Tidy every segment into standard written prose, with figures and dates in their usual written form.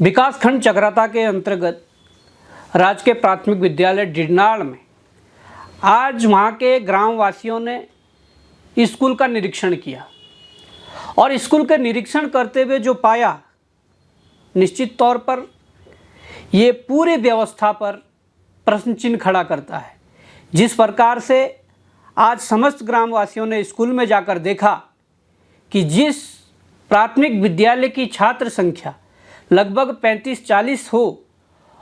विकासखंड चकराता के अंतर्गत राजकीय प्राथमिक विद्यालय डिडनाड़ में आज वहाँ के ग्रामवासियों ने स्कूल का निरीक्षण किया और स्कूल के निरीक्षण करते हुए जो पाया, निश्चित तौर पर ये पूरी व्यवस्था पर प्रश्न चिन्ह खड़ा करता है। जिस प्रकार से आज समस्त ग्रामवासियों ने स्कूल में जाकर देखा कि जिस प्राथमिक विद्यालय की छात्र संख्या लगभग 35-40 हो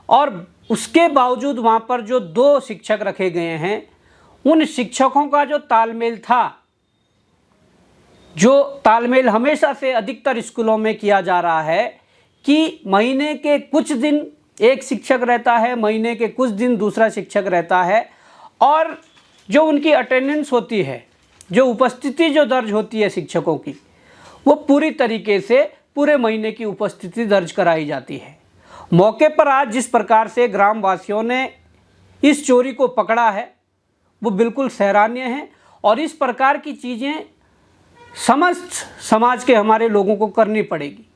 और उसके बावजूद वहाँ पर जो 2 शिक्षक रखे गए हैं, उन शिक्षकों का जो तालमेल था, जो तालमेल हमेशा से अधिकतर स्कूलों में किया जा रहा है कि महीने के कुछ दिन एक शिक्षक रहता है, महीने के कुछ दिन दूसरा शिक्षक रहता है और जो उनकी अटेंडेंस होती है, जो उपस्थिति जो दर्ज होती है शिक्षकों की, वो पूरी तरीके से पूरे महीने की उपस्थिति दर्ज कराई जाती है। मौके पर आज जिस प्रकार से ग्रामवासियों ने इस चोरी को पकड़ा है वो बिल्कुल सराहनीय है और इस प्रकार की चीज़ें समस्त समाज के हमारे लोगों को करनी पड़ेगी।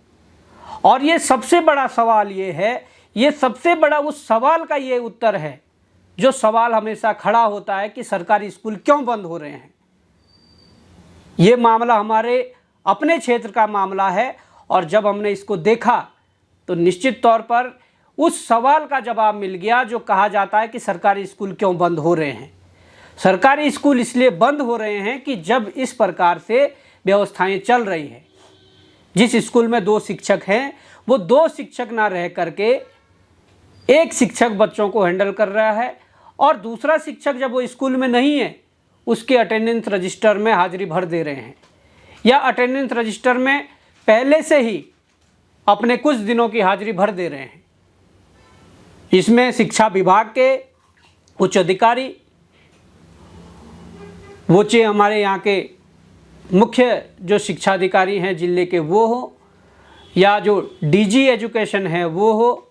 और ये सबसे बड़ा सवाल ये है, ये सबसे बड़ा उस सवाल का ये उत्तर है जो सवाल हमेशा खड़ा होता है कि सरकारी स्कूल क्यों बंद हो रहे हैं। ये मामला हमारे अपने क्षेत्र का मामला है और जब हमने इसको देखा तो निश्चित तौर पर उस सवाल का जवाब मिल गया जो कहा जाता है कि सरकारी स्कूल क्यों बंद हो रहे हैं। सरकारी स्कूल इसलिए बंद हो रहे हैं कि जब इस प्रकार से व्यवस्थाएं चल रही हैं, जिस स्कूल में 2 शिक्षक हैं वो 2 शिक्षक ना रह करके एक शिक्षक बच्चों को हैंडल कर रहा है और दूसरा शिक्षक जब वो स्कूल में नहीं है उसके अटेंडेंस रजिस्टर में हाजिरी भर दे रहे हैं या अटेंडेंस रजिस्टर में पहले से ही अपने कुछ दिनों की हाजिरी भर दे रहे हैं। इसमें शिक्षा विभाग के उच्च अधिकारी, वो चाहे हमारे यहाँ के मुख्य जो शिक्षा अधिकारी हैं जिले के वो हो या जो डीजी एजुकेशन है वो हो,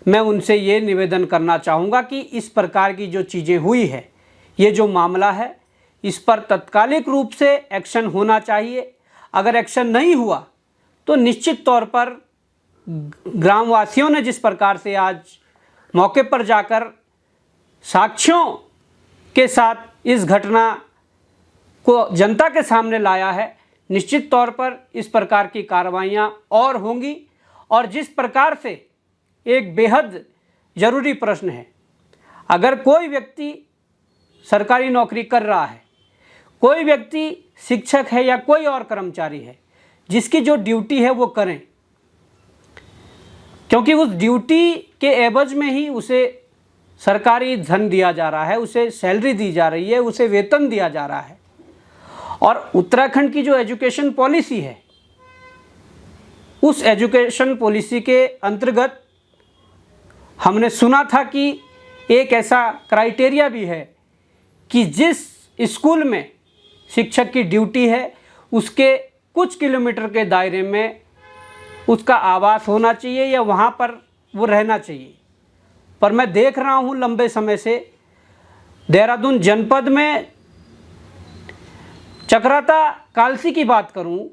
मैं उनसे ये निवेदन करना चाहूँगा कि इस प्रकार की जो चीज़ें हुई है, ये जो मामला है, इस पर तत्कालिक रूप से एक्शन होना चाहिए। अगर एक्शन नहीं हुआ तो निश्चित तौर पर ग्रामवासियों ने जिस प्रकार से आज मौके पर जाकर साक्ष्यों के साथ इस घटना को जनता के सामने लाया है, निश्चित तौर पर इस प्रकार की कार्रवाइयाँ और होंगी। और जिस प्रकार से एक बेहद ज़रूरी प्रश्न है, अगर कोई व्यक्ति सरकारी नौकरी कर रहा है, कोई व्यक्ति शिक्षक है या कोई और कर्मचारी है, जिसकी जो ड्यूटी है वो करें, क्योंकि उस ड्यूटी के एवज में ही उसे सरकारी धन दिया जा रहा है, उसे सैलरी दी जा रही है, उसे वेतन दिया जा रहा है। और उत्तराखंड की जो एजुकेशन पॉलिसी है, उस एजुकेशन पॉलिसी के अंतर्गत हमने सुना था कि एक ऐसा क्राइटेरिया भी है कि जिस स्कूल में शिक्षक की ड्यूटी है उसके कुछ किलोमीटर के दायरे में उसका आवास होना चाहिए या वहाँ पर वो रहना चाहिए। पर मैं देख रहा हूँ लंबे समय से देहरादून जनपद में चकराता कालसी की बात करूँ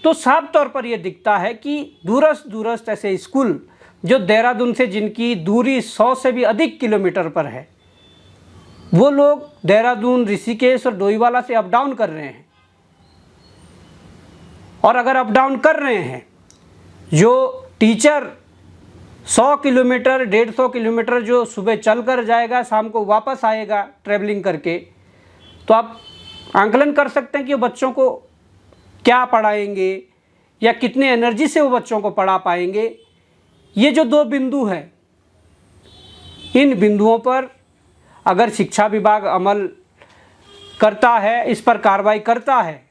तो साफ तौर पर यह दिखता है कि दूरस्थ ऐसे स्कूल जो देहरादून से जिनकी दूरी 100 से भी अधिक किलोमीटर पर है, वो लोग देहरादून, ऋषिकेश और डोईवाला से अप डाउन कर रहे हैं। और अगर अप डाउन कर रहे हैं, जो टीचर 100 किलोमीटर 150 किलोमीटर जो सुबह चल कर जाएगा, शाम को वापस आएगा ट्रैवलिंग करके, तो आप आंकलन कर सकते हैं कि वो बच्चों को क्या पढ़ाएंगे या कितने एनर्जी से वो बच्चों को पढ़ा पाएंगे। ये जो 2 बिंदु हैं, इन बिंदुओं पर अगर शिक्षा विभाग अमल करता है, इस पर कार्रवाई करता है,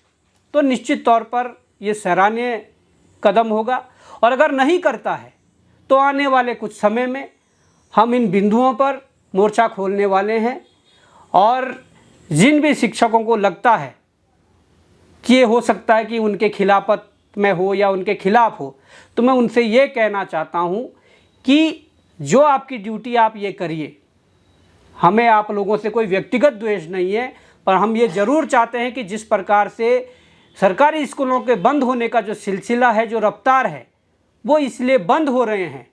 तो निश्चित तौर पर ये सराहनीय कदम होगा। और अगर नहीं करता है तो आने वाले कुछ समय में हम इन बिंदुओं पर मोर्चा खोलने वाले हैं। और जिन भी शिक्षकों को लगता है कि ये हो सकता है कि उनके खिलाफत में हो या उनके खिलाफ हो, तो मैं उनसे ये कहना चाहता हूँ कि जो आपकी ड्यूटी आप ये करिए। हमें आप लोगों से कोई व्यक्तिगत द्वेष नहीं है, पर हम ये ज़रूर चाहते हैं कि जिस प्रकार से सरकारी स्कूलों के बंद होने का जो सिलसिला है, जो रफ्तार है, वो इसलिए बंद हो रहे हैं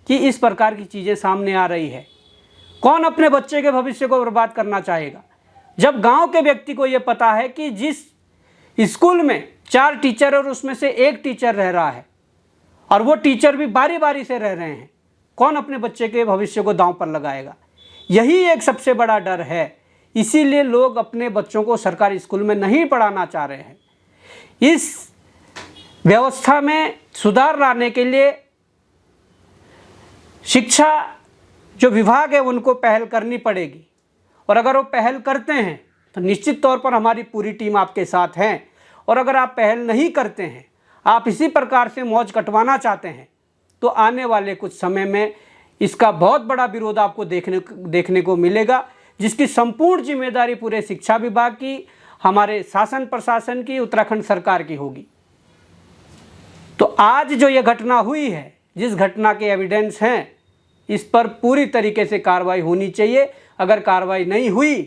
कि इस प्रकार की चीज़ें सामने आ रही है। कौन अपने बच्चे के भविष्य को बर्बाद करना चाहेगा? जब गांव के व्यक्ति को ये पता है कि जिस स्कूल में 4 टीचर और उसमें से 1 टीचर रह रहा है और वो टीचर भी बारी बारी से रह रहे हैं, कौन अपने बच्चे के भविष्य को दांव पर लगाएगा? यही एक सबसे बड़ा डर है। इसीलिए लोग अपने बच्चों को सरकारी स्कूल में नहीं पढ़ाना चाह रहे हैं। इस व्यवस्था में सुधार लाने के लिए शिक्षा जो विभाग है उनको पहल करनी पड़ेगी, और अगर वो पहल करते हैं तो निश्चित तौर पर हमारी पूरी टीम आपके साथ है। और अगर आप पहल नहीं करते हैं, आप इसी प्रकार से मौज कटवाना चाहते हैं, तो आने वाले कुछ समय में इसका बहुत बड़ा विरोध आपको देखने को मिलेगा, जिसकी संपूर्ण जिम्मेदारी पूरे शिक्षा विभाग की, हमारे शासन प्रशासन की, उत्तराखंड सरकार की होगी। तो आज जो ये घटना हुई है, जिस घटना के एविडेंस हैं, इस पर पूरी तरीके से कार्रवाई होनी चाहिए। अगर कार्रवाई नहीं हुई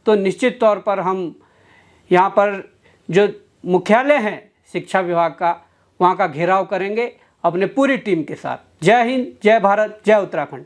तो निश्चित तौर पर हम यहाँ पर जो मुख्यालय है शिक्षा विभाग का, वहाँ का घेराव करेंगे अपने पूरी टीम के साथ। जय हिंद, जय भारत, जय उत्तराखंड।